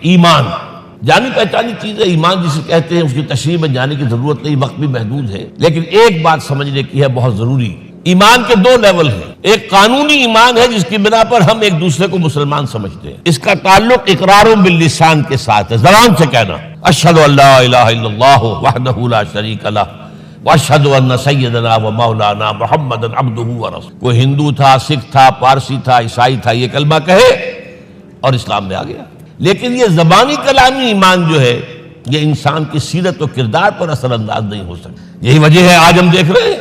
ایمان جانی پہچانی چیز ہے، ایمان جسے کہتے ہیں، اس کی تشریح میں جانے کی ضرورت نہیں، وقت بھی محدود ہے، لیکن ایک بات سمجھنے کی ہے بہت ضروری۔ ایمان کے دو لیول ہیں، ایک قانونی ایمان ہے جس کی بنا پر ہم ایک دوسرے کو مسلمان سمجھتے ہیں، اس کا تعلق اقرار باللسان کے ساتھ ہے، زبان سے کہنا اشہد ان لا الہ الا اللہ وحدہ لا شریک لہ واشہد ان سیدنا و مولانا محمد عبدہ ورسولہ۔ کوئی ہندو تھا، سکھ تھا، پارسی تھا، عیسائی تھا، یہ کلمہ کہے اور اسلام میں آ گیا۔ لیکن یہ زبانی کلامی ایمان جو ہے یہ انسان کی سیرت و کردار پر اثر انداز نہیں ہو سکتا۔ یہی وجہ ہے آج ہم دیکھ رہے ہیں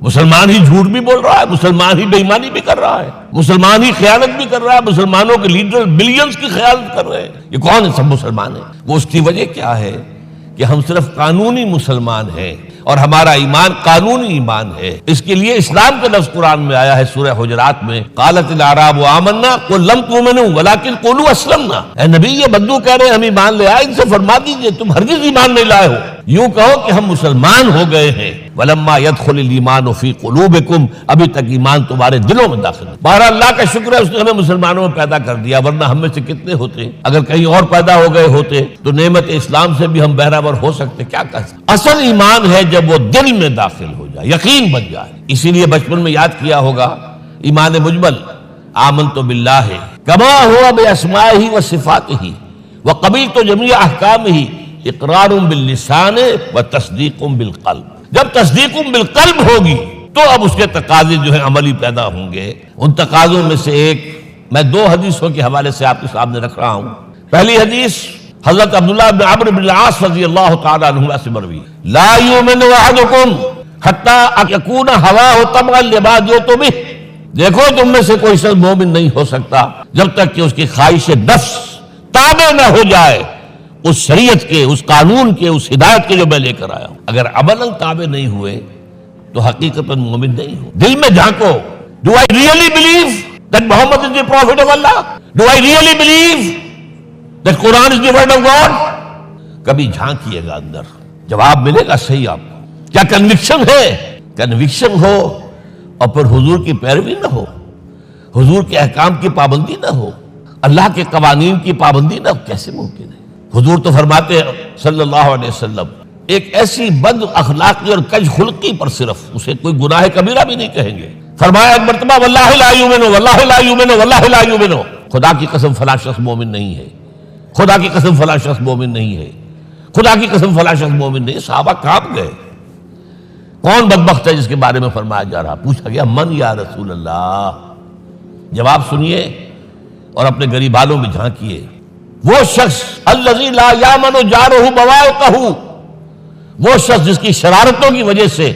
مسلمان ہی جھوٹ بھی بول رہا ہے، مسلمان ہی بے ایمانی بھی کر رہا ہے، مسلمان ہی خیانت بھی کر رہا ہے، مسلمانوں کے لیڈر بلینز کی خیانت کر رہے ہیں۔ یہ کون ہے؟ سب مسلمان ہیں۔ وہ اس کی وجہ کیا ہے کہ ہم صرف قانونی مسلمان ہیں اور ہمارا ایمان قانونی ایمان ہے۔ اس کے لیے اسلام کا لفظ قرآن میں آیا ہے سورہ حجرات میں، قالت الاعراب آمنا قل لم تؤمنوا ولکن قولوا اسلمنا۔ اے نبی، یہ بدو کہہ رہے ہیں ہم ایمان لے آئے، ان سے فرما دیجئے تم ہرگز ایمان نہیں لائے ہو، یوں کہو کہ ہم مسلمان ہو گئے ہیں۔ ولما يدخل الایمان فی قلوبکم، ابھی تک ایمان تمہارے دلوں میں داخل ہے۔ بہرحال اللہ کا شکر ہے اس نے ہمیں مسلمانوں میں پیدا کر دیا، ورنہ ہم میں سے کتنے ہوتے اگر کہیں اور پیدا ہو گئے ہوتے تو نعمت اسلام سے بھی ہم بہرہور ہو سکتے۔ کیا کہہ سکتے؟ اصل ایمان ہے جب وہ دل میں داخل ہو جائے، یقین بن جائے۔ اسی لیے بچپن میں یاد کیا ہوگا ایمان مجمل، آمنت باللہ کما ہوا باسمائہ وصفاتہ وقبلت جمیع احکامہ اقرار باللسان وتصدیق بالقلب۔ جب تصدیق بالقلب ہوگی تو اب اس کے تقاضے جو ہیں عملی پیدا ہوں گے۔ ان تقاضوں میں سے ایک میں دو حدیثوں کے حوالے سے آپ کے سامنے رکھ رہا ہوں۔ پہلی حدیث حضرت عبداللہ بن عمرو بن العاص رضی اللہ تعالی عنہما سے مروی، لا یؤمن احدکم حتی یکون ہواہ طبعا لما جئت بہ۔ دیکھو تم میں سے کوئی شخص مومن نہیں ہو سکتا جب تک کہ اس کی خواہش نفس تابع نہ ہو جائے اس شریعت کے، اس قانون کے، اس ہدایت کے جو میں لے کر آیا ہوں۔ اگر عملاً تابع نہیں ہوئے تو حقیقتاً مومن نہیں ہو۔ دل میں جھانکو، do I really believe that Muhammad is the prophet of Allah? Do I really believe that Quran is the word of God? کبھی جھانکیے گا اندر، جواب ملے گا صحیح آپ کو۔ کیا کنوکشن ہے؟ کنوکشن ہو اور پھر حضور کی پیروی نہ ہو، حضور کے احکام کی پابندی نہ ہو، اللہ کے قوانین کی پابندی نہ ہو، کیسے ممکن ہے؟ حضور تو فرماتے ہیں صلی اللہ علیہ وسلم ایک ایسی بد اخلاقی اور کج خلقی پر صرف اسے کوئی گناہ کبیرہ بھی نہیں کہیں گے۔ فرمایا ایک مرتبہ واللہ لا یؤمن، واللہ لا یؤمن، واللہ لا یؤمن، خدا کی قسم فلاں شخص مومن نہیں ہے، خدا کی قسم فلاں شخص مومن نہیں ہے، خدا کی قسم فلاں شخص مومن نہیں۔ صحابہ کانپ گئے، کون بدبخت ہے جس کے بارے میں فرمایا جا رہا؟ پوچھا گیا من یا رسول اللہ؟ جواب سنیے اور اپنے غریب حالوں میں جھانکیے۔ وہ شخص الذی لا یامن جارہ بوائقہ، وہ شخص جس کی شرارتوں کی وجہ سے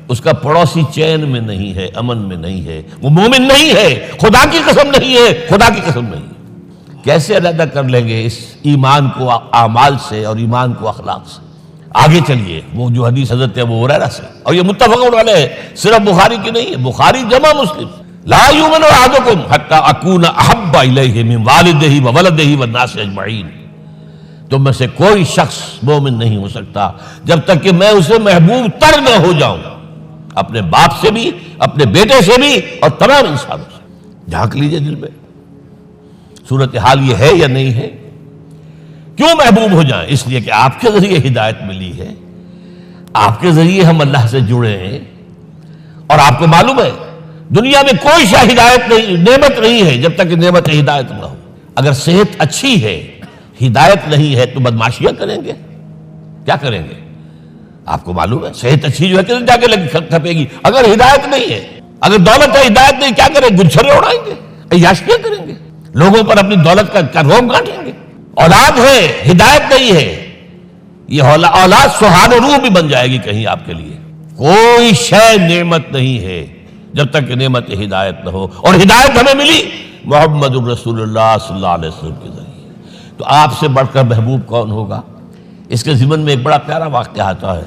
اس کا پڑوسی چین میں نہیں ہے، امن میں نہیں ہے، وہ مومن نہیں ہے، خدا کی قسم نہیں ہے، خدا کی قسم نہیں ہے۔ کیسے علیحدہ کر لیں گے اس ایمان کو اعمال سے اور ایمان کو اخلاق سے؟ آگے چلیے، وہ جو حدیث حضرت ابو ہریرہ سے، اور یہ متفق علیہ ہے، صرف بخاری کی نہیں ہے، بخاری جمع مسلم، لا یؤمن احدکم حتی اکون احب الیہ من والدہ وولدہ والناس اجمعین۔ تم میں سے کوئی شخص مومن نہیں ہو سکتا جب تک کہ میں اسے محبوب تر نہ ہو جاؤں، اپنے باپ سے بھی، اپنے بیٹے سے بھی، اور تمام انسانوں سے۔ جھانک لیجئے دل میں صورتحال یہ ہے یا نہیں ہے۔ کیوں محبوب ہو جائیں؟ اس لیے کہ آپ کے ذریعے ہدایت ملی ہے، آپ کے ذریعے ہم اللہ سے جڑے ہیں، اور آپ کو معلوم ہے دنیا میں کوئی شاہ ہدایت نہیں، نعمت نہیں ہے جب تک کہ نعمت ہدایت نہ ہو۔ اگر صحت اچھی ہے، ہدایت نہیں ہے تو بدماشیاں کریں گے، کیا کریں گے؟ آپ کو معلوم ہے صحت اچھی جو ہے کدھر جا کے کھپے گی؟ اگر ہدایت نہیں ہے، اگر دولت ہے ہدایت نہیں، کیا کریں؟ گلچھرے اڑائیں گے، عیاشیاں کریں گے، لوگوں پر اپنی دولت کا روم گانٹیں گے۔ اولاد ہے، ہدایت نہیں ہے، یہ اولاد سہان روح بھی بن جائے گی کہیں آپ کے لیے۔ کوئی شے نعمت نہیں ہے جب تک کہ نعمت ہدایت نہ ہو، اور ہدایت ہمیں ملی محمد الرسول اللہ صلی اللہ علیہ وسلم کے ذریعے۔ تو آپ سے بڑھ کر محبوب کون ہوگا؟ اس کے ضمن میں ایک بڑا پیارا واقعہ آتا ہے۔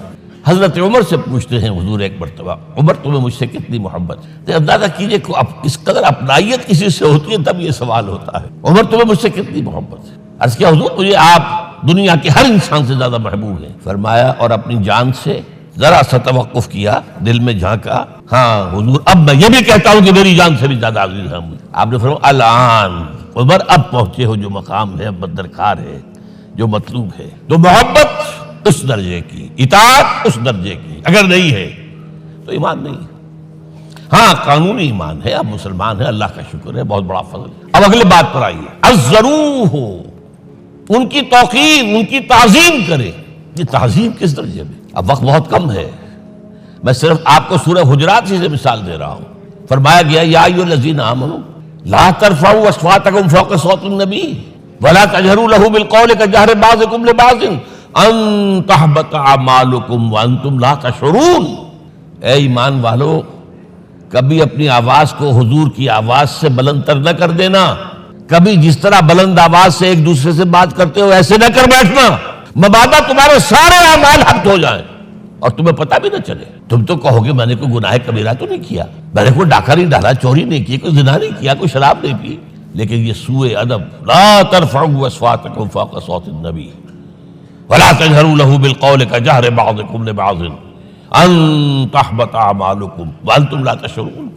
حضرت عمر سے پوچھتے ہیں حضور ایک مرتبہ، عمر تمہیں مجھ سے کتنی محبت؟ تو اندازہ کیجئے کہ اس قدر اپنائیت کسی سے ہوتی ہے تب یہ سوال ہوتا ہے، عمر تمہیں مجھ سے کتنی محبت ہے؟ عرض کیا حضور مجھے آپ دنیا کے ہر انسان سے زیادہ محبوب ہیں۔ فرمایا اور اپنی جان سے؟ ذرا سا توقف کیا، دل میں جھانکا، ہاں حضور اب میں یہ بھی کہتا ہوں کہ میری جان سے بھی زیادہ عزیز ہے مجھے۔ آپ نے فرمایا الان عمر اب پہنچے ہو جو مقام ہے، اب درکار ہے، جو مطلوب ہے، تو محبت اس درجے کی، اطاعت اس درجے کی اگر نہیں ہے تو ایمان نہیں ہے۔ ہاں قانونی ایمان ہے، اب مسلمان ہے، اللہ کا شکر ہے، بہت بڑا فضل ہے۔ اب اگلے بات پر آئیے، ازروہ، ان کی توقیر، ان کی تعظیم کرے۔ یہ تعظیم کس درجے میں؟ اب وقت بہت کم ہے، میں صرف آپ کو سورہ حجرات سے مثال دے رہا ہوں۔ فرمایا گیا یا ایھا الذین آمنوا لا ترفعوا اصواتکم فوق صوت النبی ولا تجہروا لہ بالقول کجہر بعضکم لبعض ان تحبط اعمالکم وانتم لا تشعرون۔ اے ایمان والو، کبھی اپنی آواز کو حضور کی آواز سے بلند تر نہ کر دینا، کبھی جس طرح بلند آواز سے ایک دوسرے سے بات کرتے ہو ایسے نہ کر بیٹھنا، مبادا تمہارے سارے اعمال حق ہو جائیں اور تمہیں پتہ بھی نہ چلے۔ تم تو کہو گے میں نے کوئی گناہ کبیرہ تو نہیں کیا، میں نے کوئی ڈاکہ نہیں ڈالا، چوری نہیں کی، کوئی زنا نہیں کیا، کوئی شراب نہیں پی، لیکن یہ سوء ادب، لا ترفعوا اصواتکم فوق صوت النبی ولا تجہروا لہ بالقول کجہر بعضکم لبعض ان تحبط اعمالکم وانتم لا تشعرون۔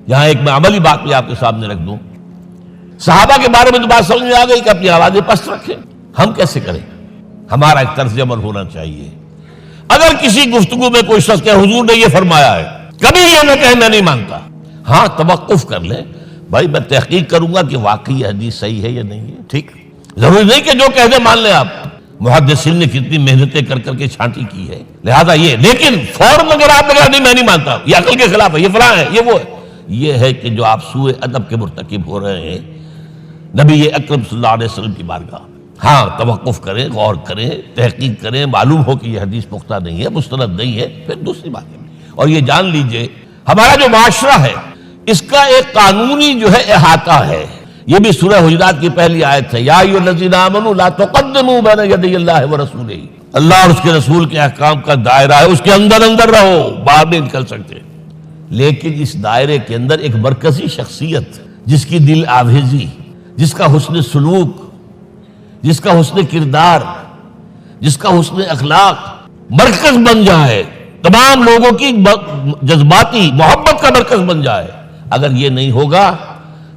یہاں ایک میں عملی بات بھی آپ کے سامنے رکھ دوں، صحابہ کے بارے میں تو بات سمجھ میں آ گئی کہ اپنی آوازیں پست رکھیں، ہم کیسے کریں؟ ہمارا ایک طرز عمل ہونا چاہیے۔ اگر کسی گفتگو میں کوئی شخص کہ حضور نے یہ فرمایا ہے، کبھی یہ نہ کہے میں نہیں مانتا، ہاں توقف کر لیں، بھائی میں تحقیق کروں گا کہ واقعی یہ حدیث صحیح ہے یا نہیں ہے، ٹھیک، ضروری نہیں کہ جو کہہ دے مان لیں آپ، محدثین نے کتنی محنتیں کر کر کے چھانٹی کی ہے، لہذا یہ، لیکن فوراً اگر آپ نے کہا نہیں میں نہیں مانتا، یہ عقل کے خلاف ہے، یہ فلاں ہے، یہ وہ ہے، یہ ہے کہ جو آپ سوء ادب کے مرتکب ہو رہے ہیں نبی اکرم صلی اللہ علیہ وسلم کی بارگاہ۔ ہاں توقف کریں، غور کریں، تحقیق کریں، معلوم ہو کہ یہ حدیث پختہ نہیں ہے، مستند نہیں ہے، پھر دوسری بات ہے۔ اور یہ جان لیجئے ہمارا جو معاشرہ ہے اس کا ایک قانونی جو ہے احاطہ ہے، یہ بھی سورہ حجرات کی پہلی آیت ہے، یا ایھا الذین آمنوا لا تقدموا بین یدی اللہ ورسولہ، اللہ اور اس کے رسول کے احکام کا دائرہ ہے، اس کے اندر اندر رہو، باہر نہیں نکل سکتے، لیکن اس دائرے کے اندر ایک مرکزی شخصیت جس کی دل آویزی، جس کا حسن سلوک، جس کا حسن کردار، جس کا حسن اخلاق مرکز بن جائے، تمام لوگوں کی جذباتی محبت کا مرکز بن جائے، اگر یہ نہیں ہوگا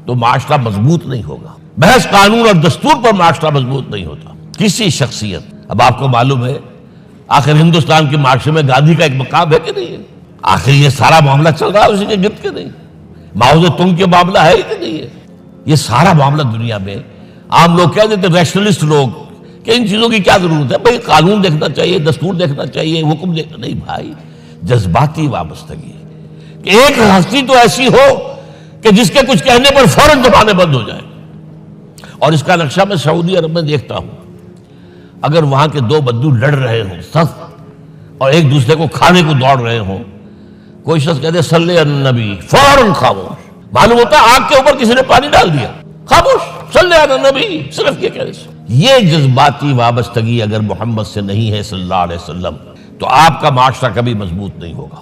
تو معاشرہ مضبوط نہیں ہوگا۔ محض قانون اور دستور پر معاشرہ مضبوط نہیں ہوتا، کسی شخصیت، اب آپ کو معلوم ہے آخر ہندوستان کے معاشرے میں گاندھی کا ایک مقام ہے کہ نہیں ہے؟ آخر یہ سارا معاملہ چل رہا ہے اسی کے گرد کے نہیں؟ ماؤ زے تنگ کے معاملہ ہے کہ نہیں ہے؟ یہ سارا معاملہ دنیا میں عام لوگ کہہ دیتے، ریشنلسٹ لوگ، کہ ان چیزوں کی کیا ضرورت ہے، بھائی قانون دیکھنا چاہیے، دستور دیکھنا چاہیے، حکم دیکھنا نہیں، بھائی جذباتی وابستگی ہے کہ ایک ہستی تو ایسی ہو کہ جس کے کچھ کہنے پر فوراً زبانیں بند ہو جائیں۔ اور اس کا نقشہ میں سعودی عرب میں دیکھتا ہوں، اگر وہاں کے دو بدو لڑ رہے ہوں صف اور ایک دوسرے کو کھانے کو دوڑ رہے ہوں، کوئی شخص کہتے صلی علی النبی، فوراً خاموش، معلوم ہوتا ہے آگ کے اوپر کسی نے پانی ڈال دیا، خاموش، صلی علی النبی، صرف یہ کہنے سے۔ یہ جذباتی وابستگی اگر محمد سے نہیں ہے صلی اللہ علیہ وسلم تو آپ کا معاشرہ کبھی مضبوط نہیں ہوگا۔